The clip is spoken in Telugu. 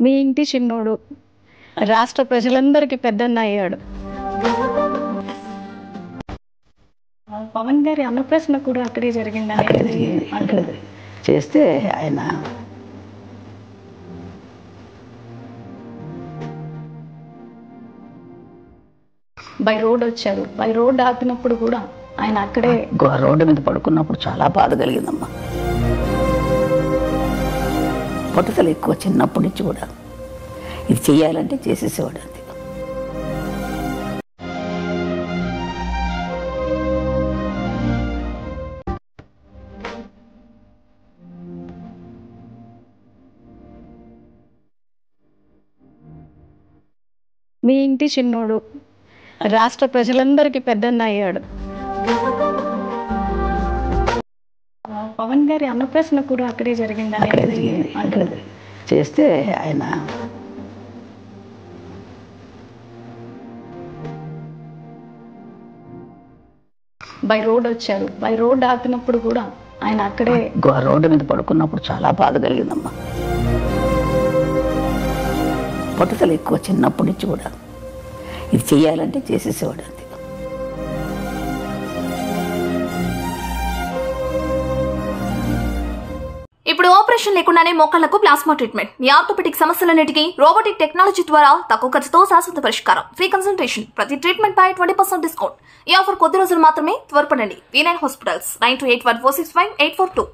మీ ఇంటి చిన్నోడు రాష్ట్ర ప్రజలందరికీ పెద్దన్న అయ్యాడు. పవన్ గారి అన్నప్రసన్న కూడా అక్కడే జరిగింది. అక్కడ చేస్తే ఆయన బై రోడ్ వచ్చారు. బై రోడ్ ఆపినప్పుడు కూడా ఆయన అక్కడే రోడ్డు మీద పడుకున్నప్పుడు చాలా బాధ కలిగిందమ్మా. పట్టుదల ఎక్కువ, చిన్నప్పటి నుంచి కూడా ఇది చెయ్యాలంటే చేసేసేవాడు అంతే. మీ ఇంటి చిన్నోడు రాష్ట్ర ప్రజలందరికీ పెద్దన్న అయ్యాడు. పవన్ గారి అన్నప్రసన్న కూడా అక్కడే జరిగింది. అక్కడ చేస్తే ఆయన బై రోడ్ వచ్చారు. బై రోడ్ ఆపినప్పుడు కూడా ఆయన అక్కడే రోడ్డు మీద పడుకున్నప్పుడు చాలా బాధ కలిగిందమ్మా. పట్టుదల ఎక్కువ, చిన్నప్పటి నుంచి కూడా ఇది చెయ్యాలంటే చేసేసేవాడు అంతే. ఇప్పుడు ఆపరేషన్ లేకుండానే మోకాళ్లకు ప్లాస్మా ట్రీట్మెంట్. మీ ఆర్థోపెడిక్ సమస్యలన్నిటికీ రోబోటిక్ టెక్నాలజీ ద్వారా తక్కువ ఖర్చుతో శాశ్వత పరిష్కారం. Free consultation. ప్రతి ట్రీట్మెంట్ పై 20% డిస్కౌంట్. ఈ ఆఫర్ కొద్ది రోజులు మాత్రమే. త్వరపడండి. V9 hospitals 9281465842.